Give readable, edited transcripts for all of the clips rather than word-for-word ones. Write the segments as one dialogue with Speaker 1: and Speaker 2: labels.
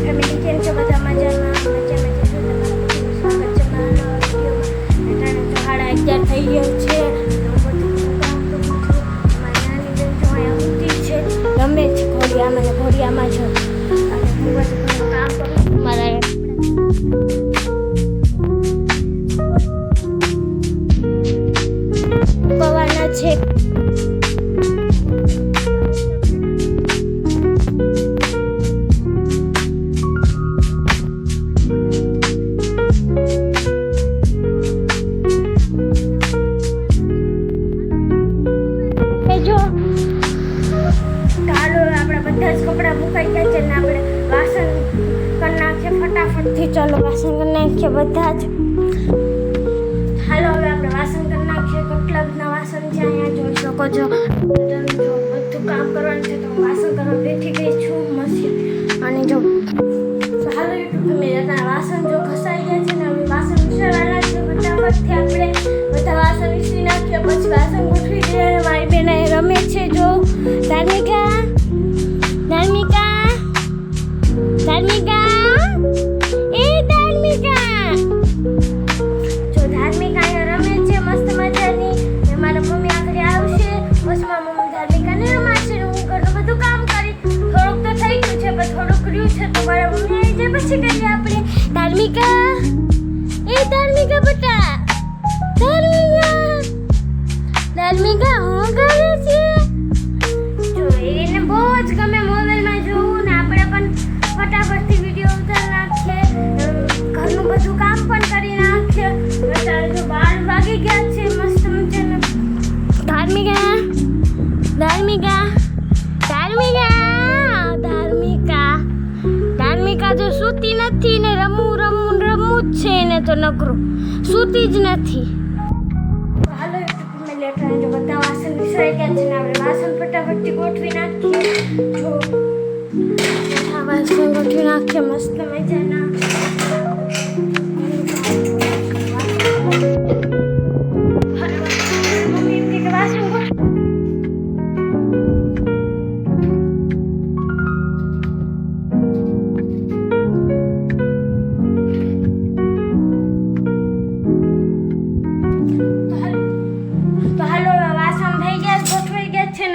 Speaker 1: Family કેમ છો? બધા મજામાં છો? તમારું સ્વાગત છે મારા વિડીયોમાં. અટાણે તો 11:30 થઈ ગયો છે. મારી નાની બેન જો અહીંયા ઊંઘી છે, રમે છે ઘોડિયામાં ને ઘોડિયામાં જો. અને હું બધું કામ કરું છું મારા પવાના છે. કપડાં મુકાઈ ગયા છે ને આપણે વાસણ કરી નાખીએ ફટાફટથી. ચલો વાસણ કરી નાખીએ બધા જ. હાલો હવે આપણે વાસણ કરી નાખીએ. કેટલા બધા વાસણ છે અહીંયા જોઈ શકો છો. બધું કામ કરવાનું છે તો વાસણ કરવા બેઠી ગઈ છું મસ્ત. અને જો હાલો યુટ્યુબ ફેમિલી વાસણ જો ઘસાઈ ગયા છે ને હવે વાસણ વિસરવાના છે. ફટાફટથી આપણે બધા વાસણ વિસરી નાખીએ પછી વાસણ ગોઠવી દઈએ. મારી બેન રમે છે જો. ધાર્મિકા એ ધાર્મિકા જો ધાર્મિકા અહીંયા રમે છે મસ્ત મજાની. મારા મમ્મી આખરે આવશે પછી મારા મમ્મી ધાર્મિકાને રમાડશે. હું ઘરનું બધું કામ કરી. થોડુંક તો થઈ ગયું છે પણ થોડુંક રહ્યું છે તો મારા મમ્મી આવી જાય પછી કરીએ આપણે. ધાર્મિકા બેટા ધાર્મિકા હું કરે છે જો. એને બહુ જ ગમે મોબાઈલમાં જોવું ને આપણે પણ ફટાફટથી વિડીયો ઉતારી નાખીએ. ઘરનું બધું કામ પણ કરી નાખીએ. અત્યારે જો 12 વાગી ગયા છે મસ્ત મજાના. ધાર્મિકા જો સૂતી નથી ને રમવું જ છે એને તો નકરું સૂતી જ નથી. હાલો લેટર જો બધા વાસણ વિસરાઈ ગયા છે ને આપણે વાસણ ફટાફટથી ગોઠવી નાખીએ. જો વાસણ ગોઠવી નાખીએ મસ્ત મજાના. મમ્મી એમ કે વાસણ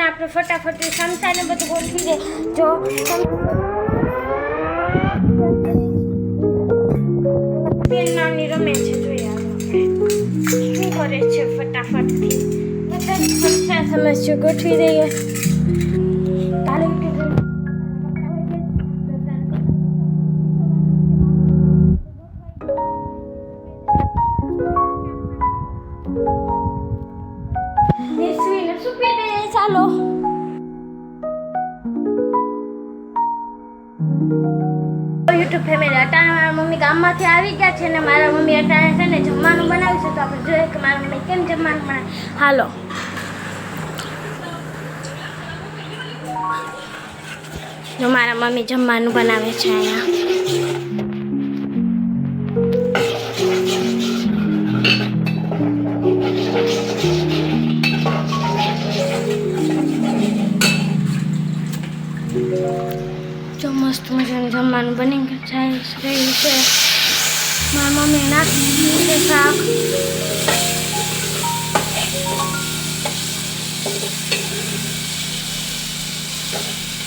Speaker 1: આપણે ફટાફટ સમસાને બધું ગોઠવી દે. જો નાની રમે છે જોઈએ શું કરે છે. ફટાફટથી બધા સમસ્યા ગોઠવી દઈએ. ચાલો યુટ્યુબ ફેમિલી અટાણે મારા મમ્મી ગામમાંથી આવી ગયા છે ને મારા મમ્મી અટાણે છે ને જમવાનું બનાવ્યું છે તો આપણે જોઈએ કે મારા મમ્મી કેમ જમવાનું બનાવે. હાલો જો મારા મમ્મી જમવાનું બનાવે છે અહીંયા. જો મસ્ત મજાનું જમવાનું બની જાય રહ્યું છે. મારા મમ્મી નાખી દીધું છે શાક.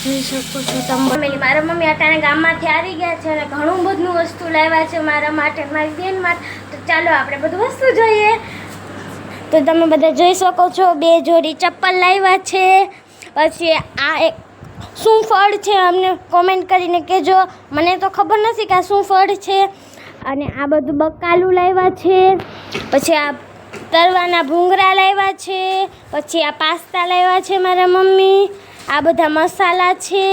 Speaker 1: જોઈ શકો છો તમે. મારા મમ્મી અટાણે ગામમાંથી આવી ગયા છે અને ઘણું બધું વસ્તુ લાવ્યા છે મારા માટે મારી બેન માટે. તો ચાલો આપણે બધું વસ્તુ જોઈએ. તો તમે બધા જોઈ શકો છો 2 જોડી ચપ્પલ લાવ્યા છે. પછી આ એક શું ફળ છે અમને કોમેન્ટ કરીને કહેજો. મને તો ખબર નથી કે આ શું ફળ છે. અને આ બધું બકાલું લાવ્યા છે. પછી આ તરવાના ભૂંગળા લાવ્યા છે. પછી આ પાસ્તા લાવ્યા છે મારા મમ્મી. આ બધા મસાલા છે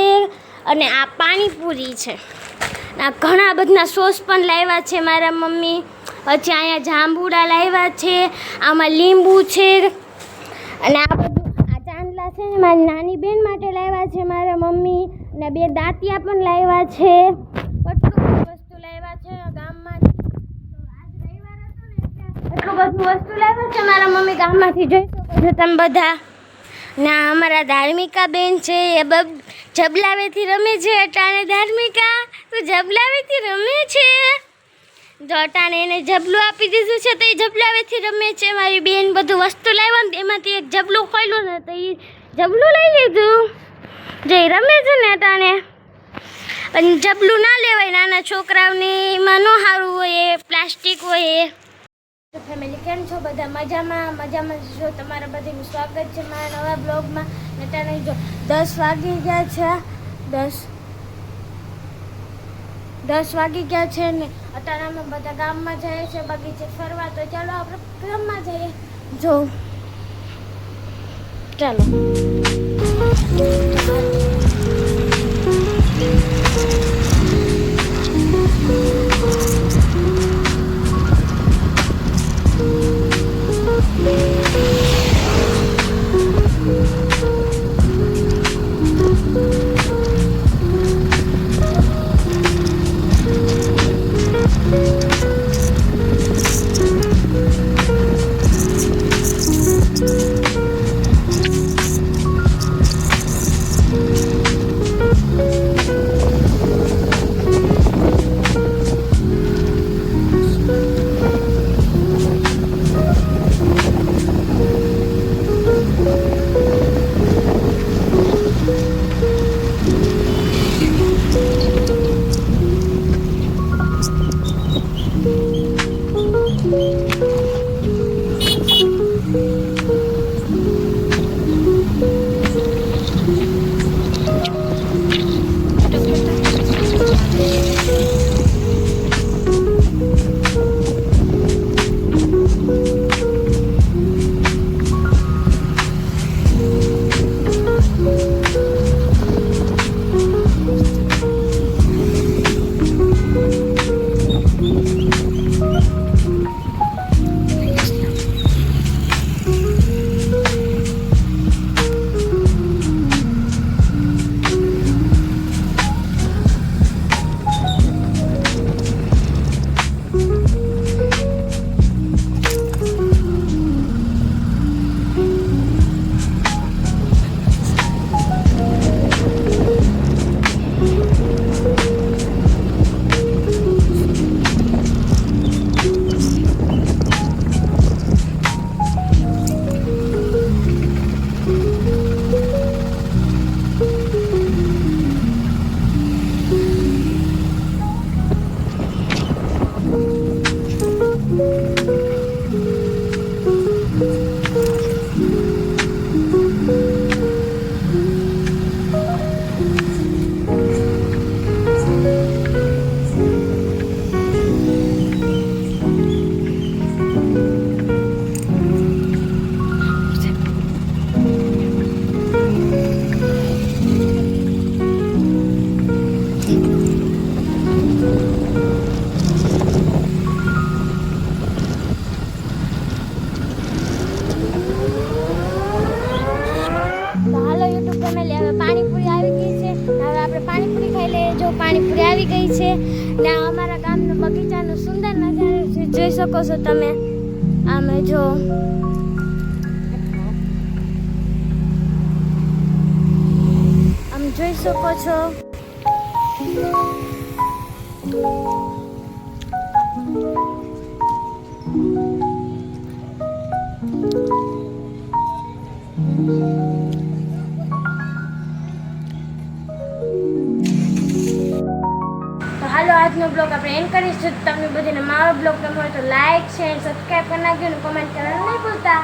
Speaker 1: અને આ પાણીપુરી છે. આ ઘણા બધા સોસ પણ લાવ્યા છે મારા મમ્મી. પછી અહીંયા જાંબુડા લાવ્યા છે. આમાં લીંબુ છે અને આ બધું ચાંદલા છે ને મારી નાની બેન માટે લાવ્યા છે મારા મમ્મી. અને 2 દાંતિયા પણ લાવ્યા છે. કેટલું વસ્તુ લાવ્યા છે ગામમાંથી. આજ રવિવાર હતો ને એટલું બધું વસ્તુ લાવ્યા છે મારા મમ્મી ગામમાંથી. જોઈ શકો છો તમે બધા. ના અમારા ધાર્મિકા બેન છે એ જબલાવેથી રમે છે અટાણે. ધાર્મિકા તું જબલાવેથી રમે છે? જો અટાણે એને જબલું આપી દીધું છે તો એ જબલાવેથી રમે છે. મારી બેન બધું વસ્તુ લાવ્યા ને એમાંથી એક જબલું ખોલ્યું ને તો એ જબલું લઈ લીધું. જે રમે છે ને અટાણે. પણ જબલું ના લેવાય નાના છોકરાઓને, એમાં ન સારું હોય, એ પ્લાસ્ટિક હોય એ. તો ફેમિલી કેમ છો બધા? મજામાં છો? તમારા બધાનું સ્વાગત છે મારા નવા બ્લોગમાં. અટાણે જો 10 વાગી ગયા છે. 10 વાગી ગયા છે ને અટાણે અમે બધા ગામમાં જઈએ છીએ બગીચે ફરવા. તો ચાલો આપણે ગામમાં જઈએ. જો ચાલો. પાણીપુરી આવી ગઈ છે ને અમારા ગામનો બગીચાનો સુંદર નજારો છે. જોઈ શકો છો તમે. આમે જો આમ જોઈ શકો છો. હાલો આજનો બ્લોગ આપણે એન્ડ કરીશું. તમને બધાને મારો બ્લોગ ગમ્યો હોય તો લાઈક, શેર, સબસ્ક્રાઈબ કરી નાખજો અને કોમેન્ટ કરવાનું નહીં ભૂલતા.